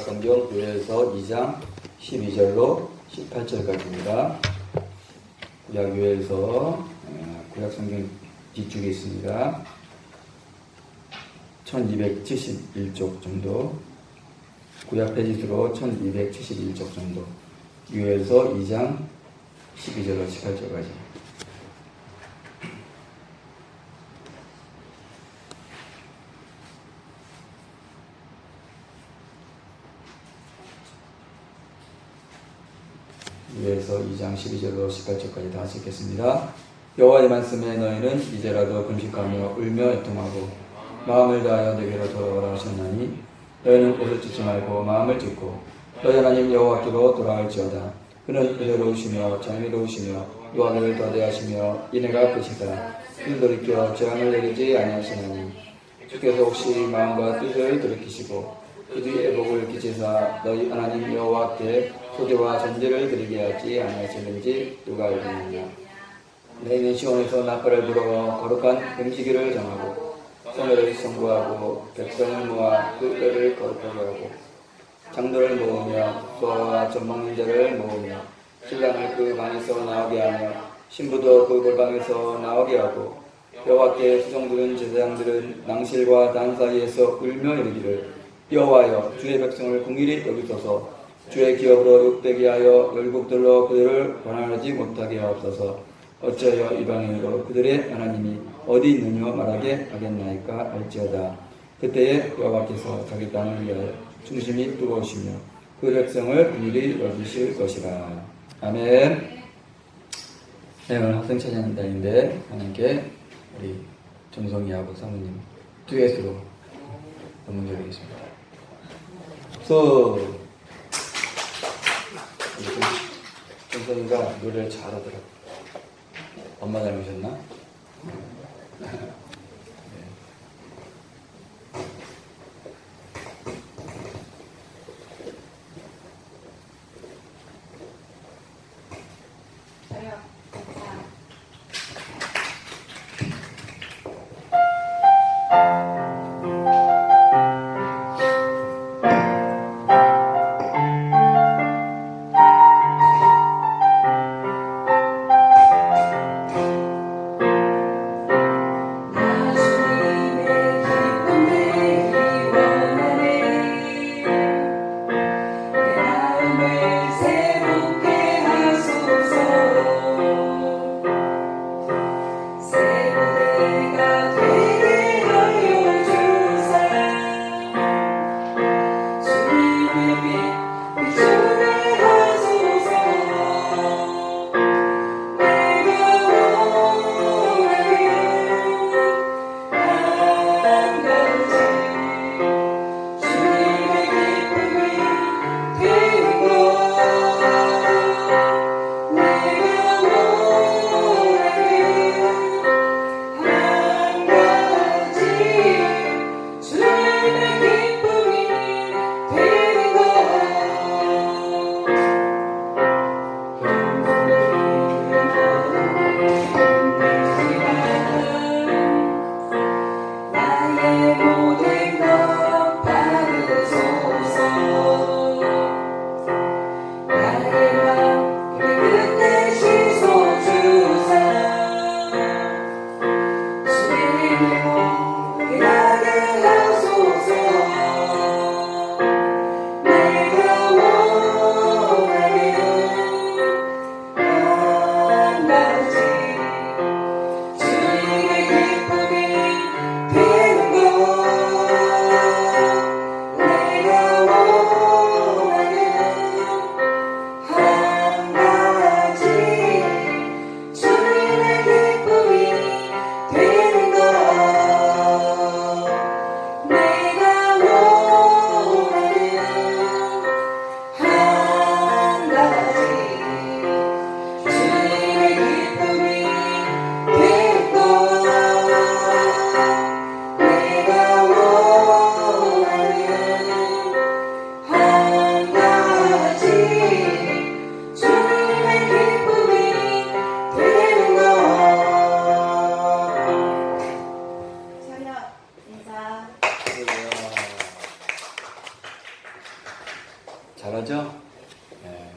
구약성경 요엘서 2장 12절로 18절까지입니다. 구약성경 뒤쪽에 있습니다. 1271쪽 정도, 구약 페이지수로 1271쪽 정도, 요엘서 2장 12절로 18절까지. 요엘서 2장 12절로 18절까지 다 같이 읽겠습니다. 여호와의 말씀에 너희는 이제라도 금식하며 울며 애통하고 마음을 다하여 내게로 돌아오라 하셨나니 너희는 옷을 찢지 말고 마음을 찢고 너희 하나님 여호와께로 돌아올지어다. 그는 은혜로우시며 정의로우시며 유하기를 더대하시며 인애가 크시다. 그는 돌이켜 재앙을 내리지 아니하시나니 주께서 혹시 마음과 뜻을 돌이키시고 그 뒤에 복을 끼치사 너희 하나님 여호와께 소제와 전제를 드리게 하지 아니하시는지 누가 알겠느냐. 너희는 시온에서 나팔을 불어 거룩한 금식일을 정하고 성회를 선고하고 백성을 모아 그 뼈를 거룩하게 하고 장로를 모으며 소아와 젖먹는 자를 모으며 신랑을 그 방에서 나오게 하며 신부도 그 골방에서 나오게 하고 여호와께 수종드는 제사장들은 낭실과 단 사이에서 울며 이르기를 여호와여 주의 백성을 긍휼히 여기소서. 주의 기업으로 욕되게 하여 열국들로 그들을 권한하지 못하게 하옵소서. 어찌하여 이방인으로 그들의 하나님이 어디 있느냐 말하게 하겠나이까 알지어다. 그때에 여호와께서 자기 땅을 위하여 중심이 뜨거우시며 그 백성을 긍휼히 여기실 것이라. 아멘. 네, 오늘 학생 찬양 단인데 하나님께 우리 정성이하고 사모님 듀엣으로 음악 드리겠습니다. 정성이가 노래를 잘하더라고요. 엄마 닮으셨나? 잘하죠? 네.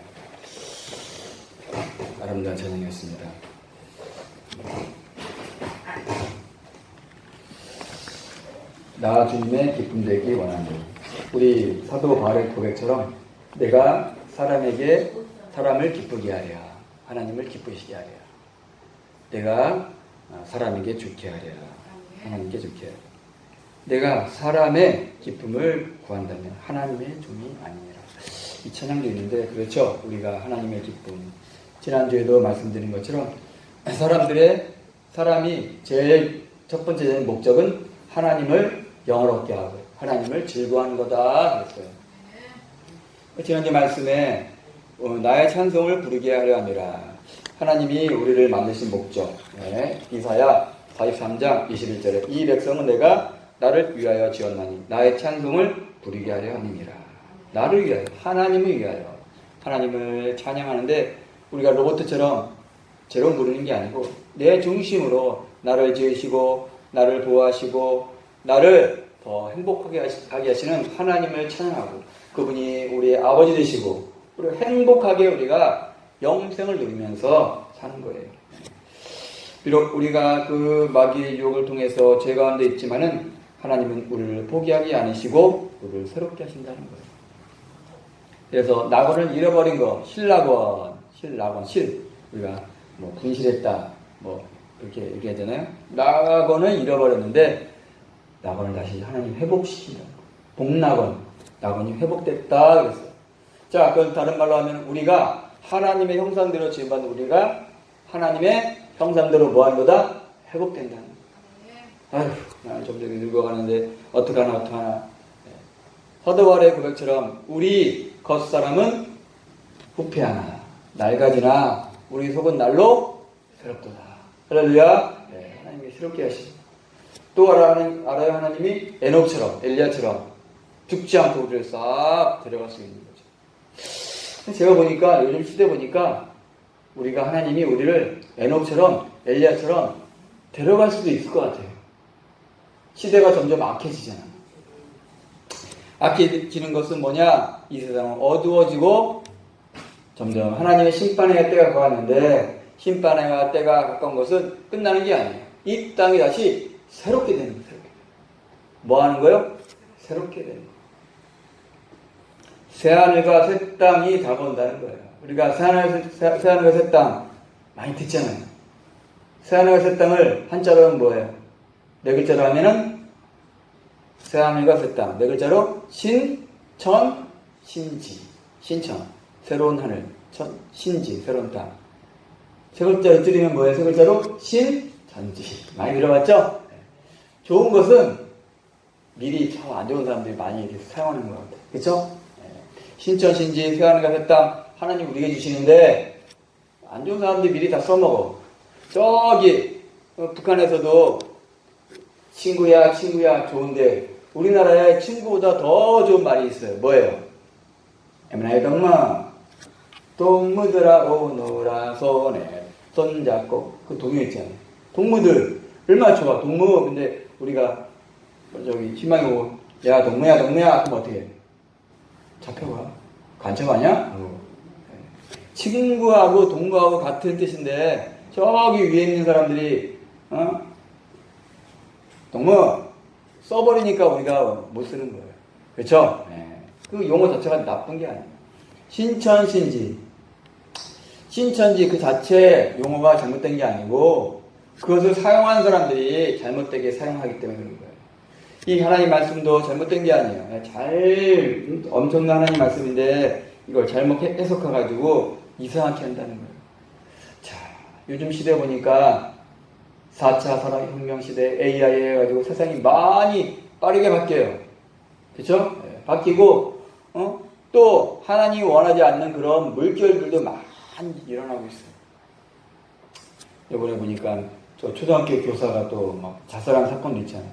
아름다운 찬양이었습니다. 나 주님의 기쁨 되기 원하는 우리 사도 바울의 고백처럼 내가 사람을 기쁘게 하랴. 하나님을 기쁘시게 하랴. 내가 사람에게 좋게 하랴. 하나님께 좋게 하랴. 내가 사람의 기쁨을 구한다면 하나님의 종이 아니니라. 이 찬양도 있는데 그렇죠. 우리가 하나님의 기쁨. 지난주에도 말씀드린 것처럼 사람이 제일 첫 번째 목적은 하나님을 영화롭게 하고 하나님을 즐거워하는 거다 그랬어요. 지난주 말씀에 나의 찬송을 부르게 하려 함이라. 하나님이 우리를 만드신 목적. 이사야 43장 21절에 이 백성은 내가 나를 위하여 지었나니 나의 찬송을 부르게 하려 함이니라. 나를 위하여, 하나님을 위하여 하나님을 찬양하는데 우리가 로봇처럼 제로 부르는 게 아니고 내 중심으로 나를 지으시고 나를 보호하시고 나를 더 행복하게 하시는 하나님을 찬양하고 그분이 우리의 아버지 되시고 그리고 행복하게 우리가 영생을 누리면서 사는 거예요. 비록 우리가 그 마귀의 유혹을 통해서 죄 가운데 있지만은 하나님은 우리를 포기하지 않으시고 우리를 새롭게 하신다는 거예요. 그래서 낙원을 잃어버린 거, 신락원, 우리가 뭐 분실했다, 뭐 그렇게 얘기하잖아요. 낙원을 잃어버렸는데 낙원을 다시 하나님 회복시킨다. 복낙원, 낙원이 회복됐다 그랬어요. 자, 그건 다른 말로 하면 우리가 하나님의 형상대로 지음받은 우리가 하나님의 형상대로 뭐하는 거다? 회복된다는 거예요. 아휴, 나는 점점 늙어가는데 어떡하나. 서두발의 고백처럼 우리 겉사람은 후패하나 낡아지나 우리 속은 날로 새롭도다. 할렐루야. 하나님이 새롭게 하시죠. 또 알아요 하나님이 에녹처럼 엘리야처럼 죽지 않고 우리를 싹 데려갈 수 있는 거죠. 제가 보니까 요즘 시대 보니까 우리가 하나님이 우리를 에녹처럼 엘리야처럼 데려갈 수도 있을 것 같아요. 시대가 점점 악해지잖아. 악해지는 것은 뭐냐? 이 세상은 어두워지고 점점 하나님의 심판의 때가 가까웠는데 심판의 때가 가까운 것은 끝나는 게 아니에요. 이 땅이 다시 새롭게 되는 거예요. 뭐 하는 거예요? 새롭게 되는 거예요. 새하늘과 새 땅이 다가온다는 거예요. 우리가 새하늘과 새 땅 많이 듣잖아요. 새하늘과 새 땅을 한자로는 뭐예요? 네 글자로 하면은 새하늘과 새 땅. 네 글자로 신천, 신지. 신천, 새로운 하늘. 신지, 새로운 땅. 세 글자로 줄이면 뭐예요? 세 글자로 신전지. 많이 들어봤죠? 좋은 것은 미리 참 안 좋은 사람들이 많이 이렇게 사용하는 것 같아요. 그쵸? 신천, 신지, 새하늘과 새 땅. 하나님 우리에게 주시는데 안 좋은 사람들이 미리 다 써먹어. 저기 북한에서도 친구야 좋은데 우리나라에 친구보다 더 좋은 말이 있어요. 뭐예요? 에메나이 동무들아 오너라 손 잡고 그 동요 있잖아요. 동무들 얼마나 좋아. 동무 근데 우리가 저기 희망이 오고 야 동무야 그럼 어떻게 해? 잡혀가. 간첩 아니야? 친구하고 동무하고 같은 뜻인데 저기 위에 있는 사람들이 동무 써버리니까 우리가 못 쓰는 거예요. 그렇죠? 그 용어 자체가 나쁜 게 아니에요. 신천지 그 자체 용어가 잘못된 게 아니고 그것을 사용한 사람들이 잘못되게 사용하기 때문에 그런 거예요. 이 하나님 말씀도 잘못된 게 아니에요. 엄청난 하나님 말씀인데 이걸 잘못 해석해가지고 이상하게 한다는 거예요. 자, 요즘 시대 보니까 4차 산업혁명 시대 AI 해가지고 세상이 많이 빠르게 바뀌어요. 그쵸? 바뀌고, 또 하나님이 원하지 않는 그런 물결들도 많이 일어나고 있어요. 이번에 보니까 저 초등학교 교사가 또 막 자살한 사건도 있잖아요.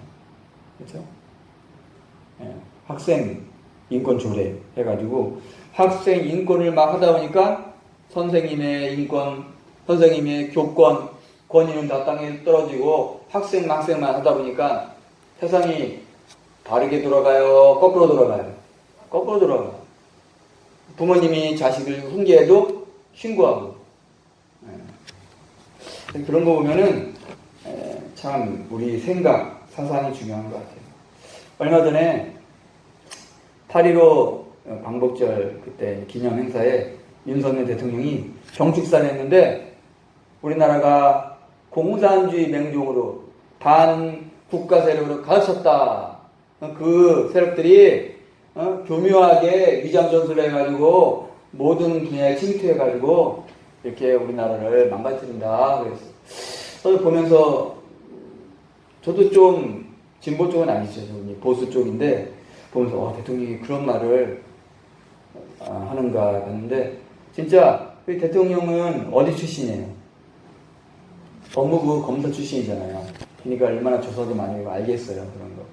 그쵸? 학생 인권 조례 해가지고 학생 인권을 막 하다 보니까 선생님의 인권, 선생님의 교권, 권위는 다 땅에 떨어지고 학생만 하다 보니까 세상이 바르게 돌아가요? 거꾸로 돌아가요? 거꾸로 돌아가요. 부모님이 자식을 훈계해도 신고하고. 그런 거 보면은 참 우리 생각, 사상이 중요한 것 같아요. 얼마 전에 8.15 광복절 그때 기념 행사에 윤석열 대통령이 경축사를 했는데 우리나라가 공산주의 맹종으로 반국가 세력으로 가르쳤다. 그 세력들이 교묘하게 위장전술을 해가지고 모든 분야에 침투해가지고 이렇게 우리나라를 망가뜨린다. 그래서 보면서 저도 좀 진보 쪽은 아니죠. 보수 쪽인데 보면서 대통령이 그런 말을 하는가 했는데 진짜 우리 대통령은 어디 출신이에요? 법무부 검사 출신이잖아요. 그러니까 얼마나 조사도 많이 알겠어요. 그런 거.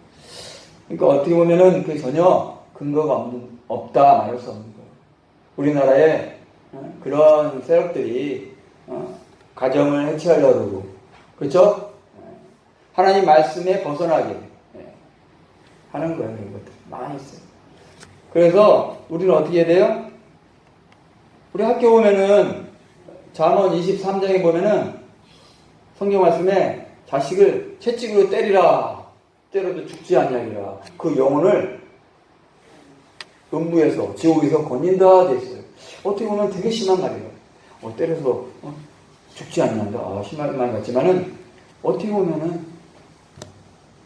그러니까 어떻게 보면은 그 전혀 근거가 없다 말할 수 없는 거예요. 우리나라에 그런 세력들이 가정을 해체하려고 그러고, 그렇죠? 하나님 말씀에 벗어나게 하는 거예요. 이런 것들 많이 있어요. 그래서 우리는 어떻게 해야 돼요? 우리 학교 보면은 잠언 23장에 보면은 성경 말씀에 자식을 채찍으로 때리라. 때려도 죽지 아니하리라. 그 영혼을 음부에서 지옥에서 건진다 돼 있어요. 어떻게 보면 되게 심한 말이에요. 때려서 죽지 않는다. 심한 말 같지만은 어떻게 보면은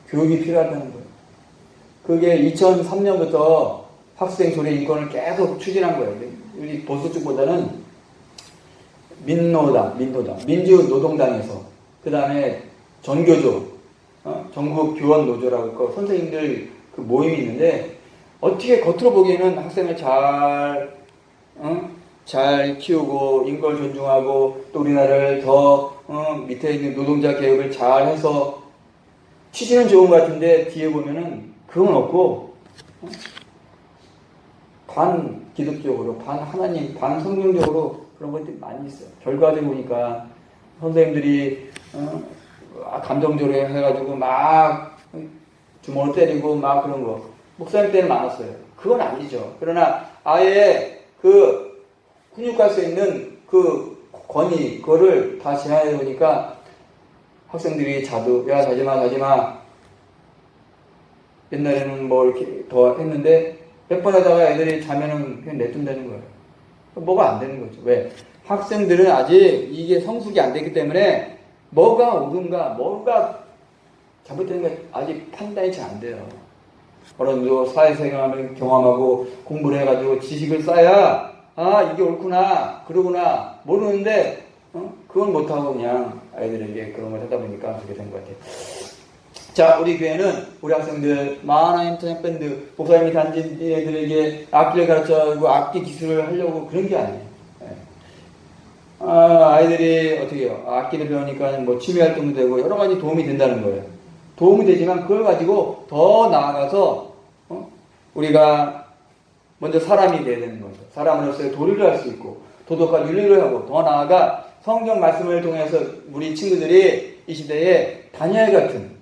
교육이 필요하다는 거예요. 그게 2003년부터 학생 조례 인권을 계속 추진한 거예요. 우리 보수 쪽보다는 민주노동당에서 그 다음에 전교조, 전국 교원 노조라고 그 선생님들 그 모임이 있는데 어떻게 겉으로 보기에는 학생을 잘 키우고 인권을 존중하고 또 우리나라를 더 밑에 있는 노동자 개혁을 잘 해서 취지는 좋은 것 같은데 뒤에 보면은 그건 없고 반 기독적으로, 반 하나님, 반 성경적으로 그런 것들이 많이 있어요. 결과적으로 보니까 선생님들이 감정적으로 해가지고 막 주먹을 때리고 막 그런 거 목사님 때는 많았어요. 그건 아니죠. 그러나 아예 그 훈육할 수 있는 그 권위 그거를 다 제한해 보니까 학생들이 야 자지마 옛날에는 뭐 이렇게 더 했는데 몇 번 하다가 애들이 자면은 그냥 내둔다는 거예요. 뭐가 안 되는 거죠. 왜? 학생들은 아직 이게 성숙이 안 됐기 때문에 뭐가 옳은가, 뭐가 잘못되는 게 아직 판단이 잘 안 돼요. 어느 정도 사회생활을 경험하고 공부를 해가지고 지식을 쌓아야 이게 옳구나, 그러구나 모르는데 그건 못하고 그냥 아이들에게 그런 걸 하다 보니까 그렇게 된 것 같아요. 자, 우리 교회는 우리 학생들 마하나임 찬양밴드 목사님이 단지 애들에게 악기를 가르쳐주고 악기 기술을 하려고 그런 게 아니에요. 아이들이 어떻게 해요? 악기를 배우니까 뭐 취미 활동도 되고 여러 가지 도움이 된다는 거예요. 도움이 되지만 그걸 가지고 더 나아가서 우리가 먼저 사람이 돼야 되는 거죠. 사람으로서의 도리를 할 수 있고 도덕과 윤리를 하고 더 나아가 성경 말씀을 통해서 우리 친구들이 이 시대에 다니엘 같은,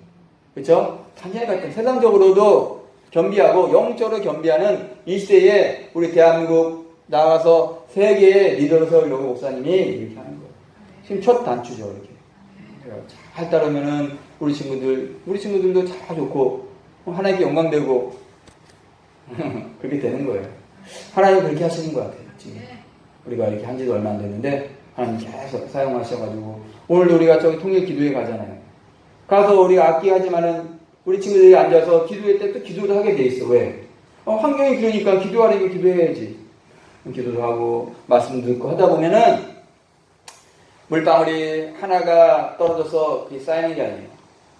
그렇죠? 다니엘 같은 세상적으로도 겸비하고 영적으로 겸비하는 이 시대에 우리 대한민국 나가서 세계의 리더로 세우려고 목사님이 이렇게 하는 거예요. 지금 첫 단추죠, 이렇게. 잘 따르면은 우리 친구들도 잘 좋고 하나님께 영광되고 그렇게 되는 거예요. 하나님 그렇게 하시는 것 같아요. 지금 우리가 이렇게 한 지도 얼마 안 됐는데 하나님 계속 사용하셔가지고 오늘도 우리가 저기 통일 기도회 가잖아요. 가서 우리가 악기 하지만은 우리 친구들이 앉아서 기도회 때 또 기도를 하게 돼 있어. 왜? 환경이 그러니까 기도하려면 기도해야지. 기도도 하고 말씀도 듣고 하다 보면은 물방울이 하나가 떨어져서 그게 쌓이는 게 아니에요.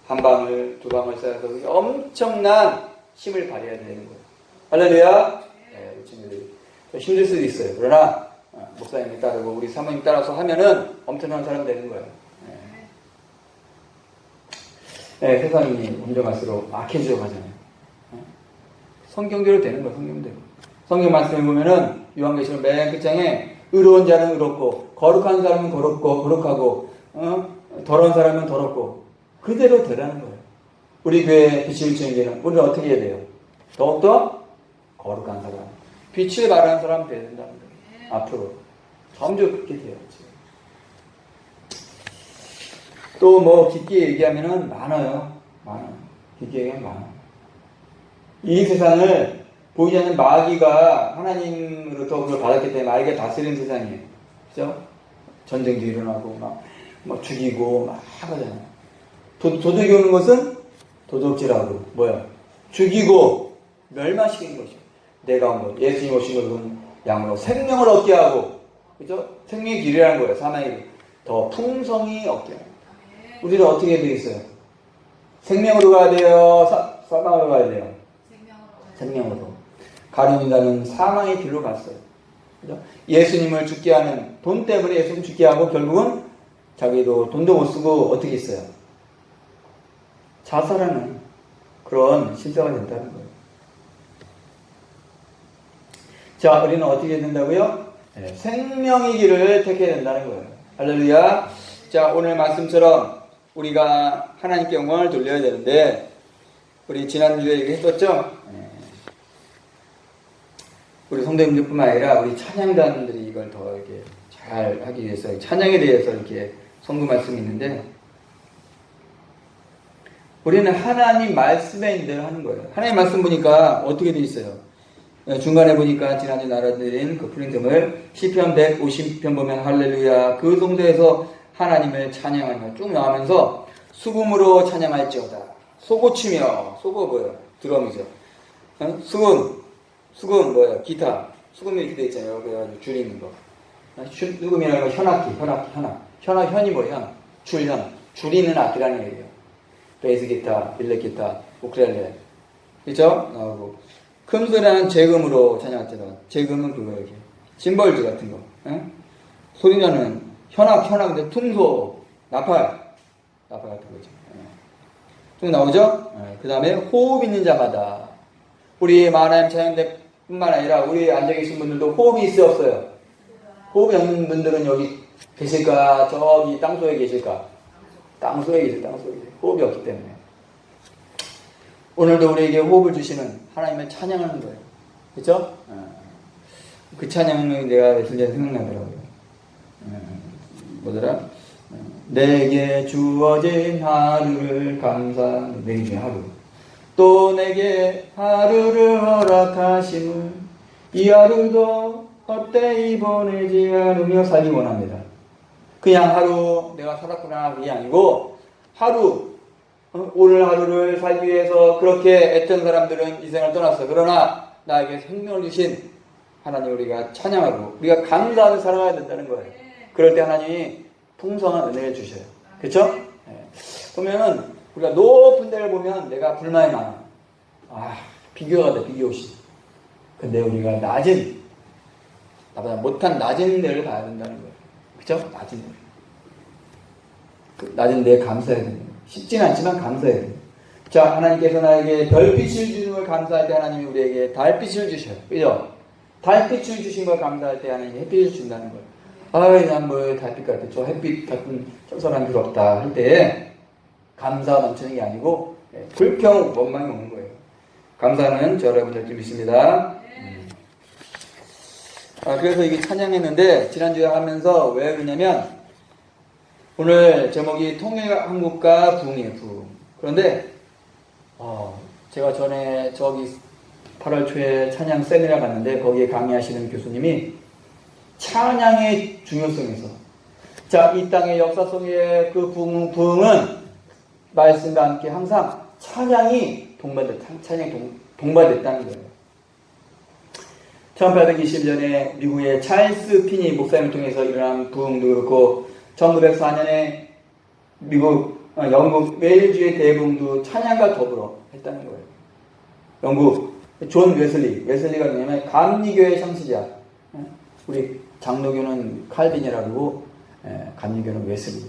한 방울, 두 방울 쌓여서 엄청난 힘을 발휘해야 되는 거예요. 할렐루야. 네, 우리 친구들이 힘들 수도 있어요. 그러나 목사님이 따르고 우리 사모님 따라서 하면은 엄청난 사람 되는 거예요. 네, 세상이 운전할수록 악해지려고 하잖아요. 성경대로 되는 거예요. 성경대로. 성경 말씀을 보면은 요한계시록 맨 끝장에 의로운 자는 의롭고 거룩한 사람은 거룩하고 더러운 사람은 더럽고 그대로 되라는 거예요. 우리 교회 빛이 비치는 교회는 우리는 어떻게 해야 돼요? 더욱더 거룩한 사람, 빛을 발하는 사람 돼야 된다는 거예요. 앞으로. 점점 그렇게 돼요. 또 뭐 깊게 얘기하면은 많아요. 깊게 얘기하면 많아요. 이 세상을 보이지 않는 마귀가 하나님으로부터 그걸 받았기 때문에 마귀가 다스리는 세상이에요. 그죠? 전쟁도 일어나고 막 죽이고 막 하잖아요. 도둑이 오는 것은 도둑질하고 뭐야? 죽이고 멸망시키는 것이죠. 내가 온 것. 예수님 오신 것은 양으로 생명을 얻게 하고, 그죠? 생명의 길이라는 거예요. 사망의 길. 더 풍성히 얻게 합니다. 우리는 어떻게 되어 있어요? 생명으로 가야 돼요? 사망으로 가야 돼요? 생명으로. 가룟 인간은 사망의 길로 갔어요. 그죠? 예수님을 죽게 하는, 돈 때문에 예수님 죽게 하고 결국은 자기도 돈도 못 쓰고 어떻게 했어요? 자살하는 그런 신세가 된다는 거예요. 자, 우리는 어떻게 된다고요? 네, 생명의 길을 택해야 된다는 거예요. 할렐루야. 자, 오늘 말씀처럼 우리가 하나님께 영광을 돌려야 되는데, 우리 지난주에 얘기했었죠? 네. 우리 성도님들뿐만 아니라 우리 찬양단들이 이걸 더 이렇게 잘 하기 위해서 찬양에 대해서 이렇게 성구 말씀이 있는데, 우리는 하나님 말씀에 인대로 하는 거예요. 하나님 말씀 보니까 어떻게 돼 있어요? 중간에 보니까 지난주 나눠드린 그 프린트물 시편 150편 보면 할렐루야 그 성도에서 하나님을 찬양하며 쭉 나오면서 수금으로 찬양할지어다. 소고치며, 소고 뭐예요? 드럼이죠. 수금 뭐예요? 기타. 수금이 이렇게 돼 있잖아요. 그래가지고 줄이는 거. 수금이라는 건 현악. 현이 뭐예요? 줄현. 줄이는 악기라는 얘기예요. 베이스 기타, 일렉 기타, 우크렐레. 그죠? 나오고. 금소리는 재금으로 찬양할지어다. 재금은 그거 이렇게. 짐벌즈 같은 거. 소리나는 현악인데 퉁소, 나팔 같은 거죠. 쭉 나오죠? 그 다음에 호흡 있는 자마다. 우리 하나님 찬양대뿐만 아니라 우리 앉아 계신 분들도 호흡이 있어요, 없어요? 호흡이 없는 분들은 여기 계실까? 저기 땅속에 계실까? 땅속에 계세요. 호흡이 없기 때문에. 오늘도 우리에게 호흡을 주시는 하나님을 찬양하는 거예요. 그렇죠? 그 찬양은 내가 며칠 전에 생각나더라고요. 뭐더라? 내게 주어진 하루를 감사하는 내게 하루. 또 내게 하루를 허락하심을 이 하루도 헛되이 보내지 않으며 살기 원합니다. 그냥 하루 내가 살았구나 그게 아니고 하루 오늘 하루를 살기 위해서 그렇게 애쓴 사람들은 이 생을 떠났어. 그러나 나에게 생명을 주신 하나님 우리가 찬양하고 우리가 감사하며 살아가야 된다는 거예요. 그럴 때 하나님이 풍성한 은혜를 주셔요. 그렇죠? 네. 보면은 우리가 높은 데를 보면 내가 불만이 많아. 비교가 돼, 비교시. 근데 우리가 나보다 못한 낮은 데를 가야 된다는 거예요. 그렇죠? 낮은 데. 그 낮은 데에 감사해야 됩니다. 쉽진 않지만 감사해야 돼요. 자, 하나님께서 나에게 별빛을 주는 걸 감사할 때 하나님이 우리에게 달빛을 주셔요. 그죠? 달빛을 주신 걸 감사할 때 하나님이 햇빛을 준다는 거예요. 난 뭐 달빛 같아. 저 햇빛 같은 저 사람 필요 없다 할 때 감사가 넘치는 게 아니고 불평, 원망이 오는 거예요. 감사는 저 여러분들 좀 있습니다. 그래서 이게 찬양했는데 지난주에 하면서 왜 그러냐면 오늘 제목이 통일한국과 부흥이에요. 부흥. 그런데 제가 전에 저기 8월 초에 찬양 세미나 갔는데 거기에 강의하시는 교수님이 찬양의 중요성에서 자, 이 땅의 역사 속에 그 부흥은 말씀과 함께 항상 찬양이 동반됐다는 거예요. 1820년에 미국의 찰스 피니 목사님을 통해서 일어난 부흥도 그렇고 1904년에 영국 웨일즈의 대부흥도 찬양과 더불어 했다는 거예요. 영국 존 웨슬리가 뭐냐면 감리교의 창시자. 우리 장로교는 칼빈이라고 감리교는 웨슬리.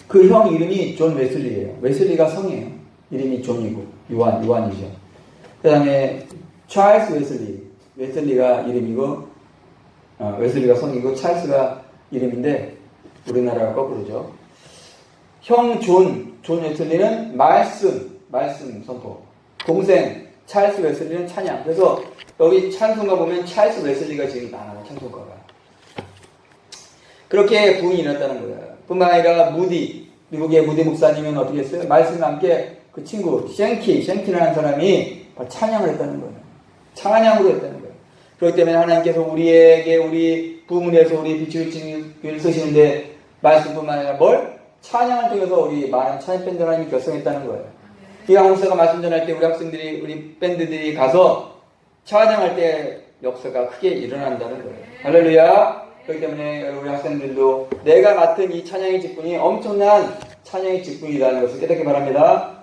그 형 이름이 존 웨슬리예요. 웨슬리가 성이에요. 이름이 존이고 요한이죠. 그 다음에 찰스 웨슬리가 이름이고 웨슬리가 성이고 찰스가 이름인데 우리나라가 거꾸로죠. 존 웨슬리는 말씀 선포. 동생 찰스 웨슬리는 찬양. 그래서 여기 찬송가 보면 찰스 웨슬리가 지금 나와요. 찬송가가. 그렇게 부흥이 일어났다는 거예요. 뿐만 아니라 무디, 미국의 무디 목사님은 어떻게 했어요? 말씀과 함께 그 친구 쉔키라는 사람이 찬양을 했다는 거예요. 찬양으로 했다는 거예요. 그렇기 때문에 하나님께서 우리에게 우리 부흥을 위해서 우리 빛을 쓰시는데 말씀뿐만 아니라 뭘? 찬양을 통해서 우리 많은 찬양 밴드 하나님이 결성했다는 거예요. 이 강목사가 말씀 전할 때 우리 학생들이 우리 밴드들이 가서 찬양할 때 역사가 크게 일어난다는 거예요. 할렐루야. 그렇기 때문에 우리 학생들도 내가 맡은 이 찬양의 직분이 엄청난 찬양의 직분이라는 것을 깨닫기 바랍니다.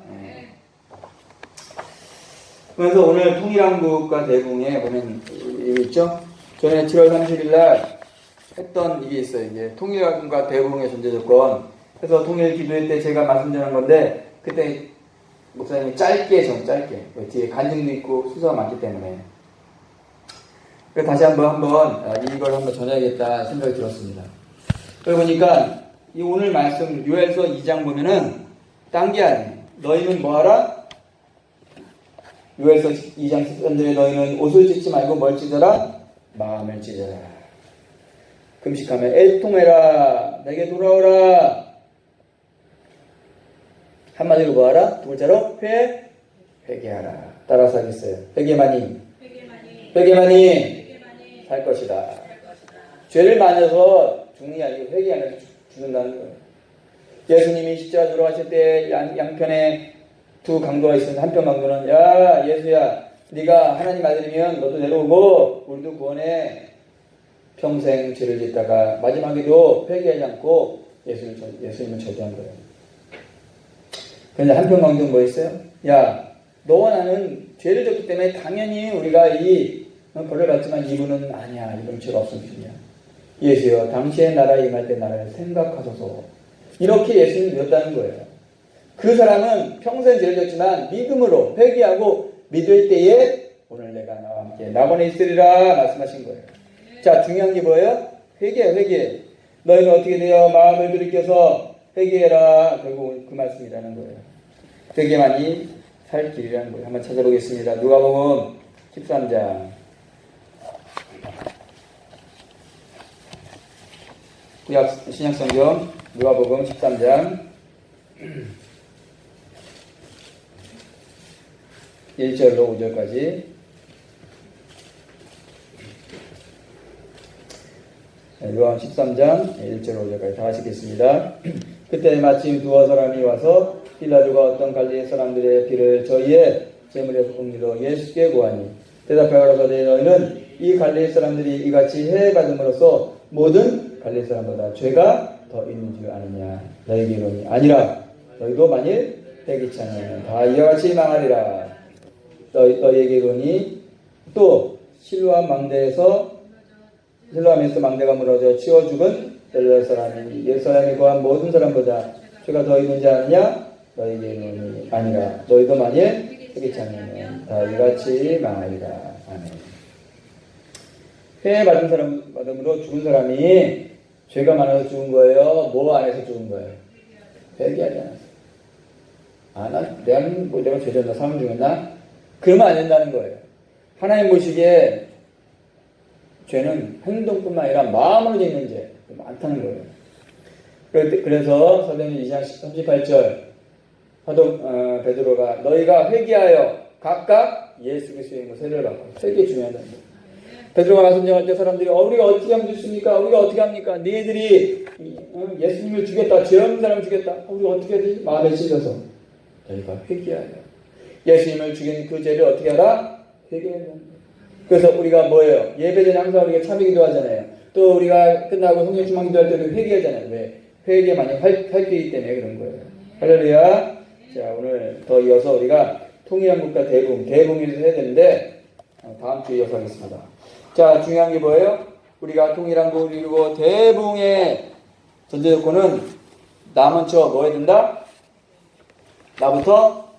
그래서 오늘 통일한국과 대붕에 보면 이게 있죠? 전에 7월 30일 날 했던 이게 있어요. 이게 통일한국과 대붕의 존재 조건. 그래서 통일 기도회 때 제가 말씀 전한 건데 그때 목사님이 짧게 뒤에 간증도 있고 수사가 많기 때문에 그래서 다시 한번 이걸 한번 전해야겠다 생각이 들었습니다. 그러고 보니까 이 오늘 말씀 요엘서 2장 보면은 딴 게 아니에요. 너희는 뭐하라? 요엘서 2장 13절에 너희는 옷을 찢지 말고 뭘 찢어라? 마음을 찢어라. 금식하며 애통해라. 내게 돌아오라. 한마디로 뭐하라? 두 글자로 회개하라. 따라서 하겠어요. 회개만이 살 것이다. 죄를 만져서 죽는 게 아니고 회개 안에서 죽는다는 거예요. 예수님이 십자가 돌아가실 때 양편에 두 강도가 있었는데 한편 강도는 야 예수야 네가 하나님 아들이면 너도 내려오고 우리도 구원해. 평생 죄를 짓다가 마지막에도 회개하지 않고 예수님을 절대한 거예요. 그런데 한편 강도는 뭐 했어요? 야 너와 나는 죄를 졌기 때문에 당연히 우리가 이 벌을 받지만 이분은 아니야. 이분은 죄가 없는 분이야. 예수여 당시의 나라에 임할 때 나라를 생각하소서. 이렇게 예수님이 믿었다는 거예요. 그 사람은 평생 죄를 졌지만 믿음으로 회개하고 믿을 때에 오늘 내가 나와 함께 낙원에 있으리라 말씀하신 거예요. 자 중요한 게 뭐예요? 회개. 너희는 어떻게 되어 마음을 들이켜서 회개해라. 결국 그 말씀이라는 거예요. 회개만이 살 길이라는 거예요. 한번 찾아보겠습니다. 누가복음 13장 신약성경 누가복음 13장 1절로 5절까지 누가복음 13장 1절로 5절까지 다 같이 읽겠습니다. 그때 마침 두어 사람이 와서 빌라도가 어떤 갈릴리 사람들의 피를 저희의 제물에서 굽니로 예수께 구하니 대답하여 가로되 너희는 이 갈릴리 사람들이 이같이 해받음으로써 모든 갈릴리 사람보다 죄가 더 있는 줄 아느냐. 너희에게 이르노니 아니라 너희도 만일 회개치 않으면 다 이와 같이 망하리라. 너희에게 이르노니 또 실로암 망대에서 실로암에서 망대가 무너져 치워 죽은 18사람이 예루살렘에 거한 모든 사람보다 죄가 더 있는지 아느냐. 너희에게 이르노니 아니라 너희도 만일 회개치 않으면 다 이같이 망하리라. 아멘. 회개 받은 사람 받음으로 죽은 사람이 죄가 많아서 죽은 거예요? 뭐 안에서 죽은 거예요? 회개하지 않았어. 내가 죄 졌나? 사람 죽였나? 그러면 안 된다는 거예요. 하나님 보시기에 죄는 행동뿐만 아니라 마음으로 짓는 죄 많다는 거예요. 그래서 사도행전 2장 38절 베드로가 너희가 회개하여 각각 예수 그리스도의 이름으로 세례를 받고 회개 중요하다는 거예요. 베드로가 말씀정할 때 사람들이 우리가 어떻게 하면 좋습니까? 우리가 어떻게 합니까? 너희들이 예수님을 죽였다. 죄 없는 사람을 죽였다. 우리가 어떻게 해야 되지? 마음에 찔려서 너희가 회개하여 예수님을 죽인 그 죄를 어떻게 하라? 회개해야 된다. 그래서 우리가 뭐예요? 예배 전에 항상 우리가 참여 기도하잖아요. 또 우리가 끝나고 성령 충만 기도할 때도 회개하잖아요. 왜? 회개만이 활기이기 때문에 그런 거예요. 할렐루야. 자 오늘 더 이어서 우리가 통일한국과 대붕을 해야 되는데 다음 주에 이어서 하겠습니다. 자 중요한 게 뭐예요? 우리가 통일한국을 이루고 대붕의 전제 조건은 나 먼저 뭐 해야 된다? 나부터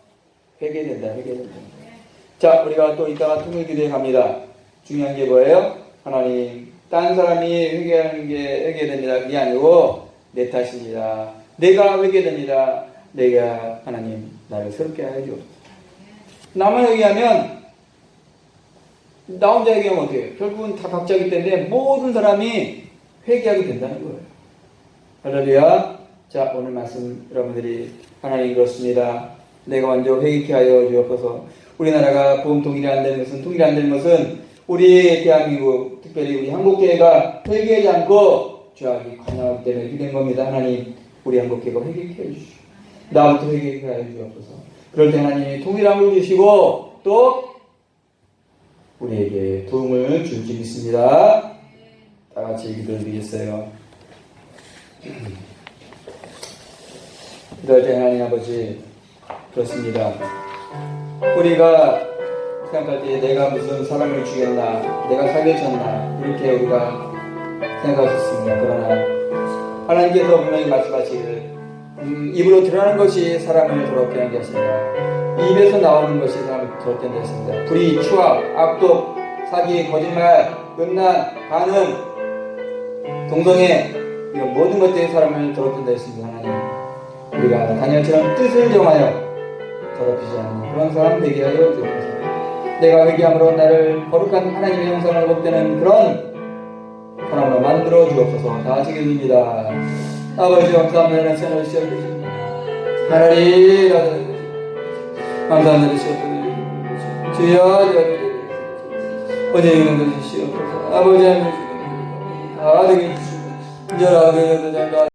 회개해야 된다. 자 우리가 또 이따가 통일기도에 갑니다. 중요한 게 뭐예요? 하나님 딴 사람이 회개됩니다. 그게 아니고 내 탓입니다. 내가 회개됩니다. 내가 하나님 나를 새롭게 하여 주옵소서. 나만 회개하면 나 혼자 얘기하면 어떻게 해요? 결국은 다 각자이기 때문에 모든 사람이 회개하게 된다는 거예요. 할렐루야. 자, 오늘 말씀 여러분들이 하나님 그렇습니다. 내가 먼저 회개케 하여 주옵소서. 우리나라가 보험 통일이 안 되는 것은 우리 대한민국, 특별히 우리 한국교회가 회개하지 않고 죄악이 관영하기 때문에 이렇게 된 겁니다. 하나님, 우리 한국교회가 회개케 해 주시오. 나부터 회개케 하여 주옵소서. 그럴 때 하나님이 통일함을 주시고 또 우리에게 도움을 줄 줄 믿습니다. 다 같이 기도를 드리겠어요. 그럴 때 하나님 아버지 그렇습니다. 우리가 생각할 때 내가 무슨 사람을 죽였나, 내가 사기를 쳤나 이렇게 우리가 생각할 수 있습니다. 그러나 하나님께서 분명히 말씀하시기를 입으로 드러나는 것이 사람을 더럽게 하는 것입니다. 입에서 나오는 것이 사람을 더럽게 하는 것입니다. 불의, 추악, 악독, 사기, 거짓말, 음란, 간음, 동성애 이런 모든 것들이 사람을 더럽게 한다 했습니다. 하나님, 우리가 다니엘처럼 뜻을 정하여 더럽히지 않는 그런 사람 되게 하여 주옵소서. 내가 회개함으로 나를 거룩한 하나님의 형상을 복되는 그런 사람으로 만들어 주옵소서. 다 같이 기도합니다. 아버지 감사합니다. 하나님 주시옵소서. 하나님 감사합니다. 주시옵소서. 주여 어제 이런 것 주시옵소서. 아버지 하나님 다 되게 주시옵소서.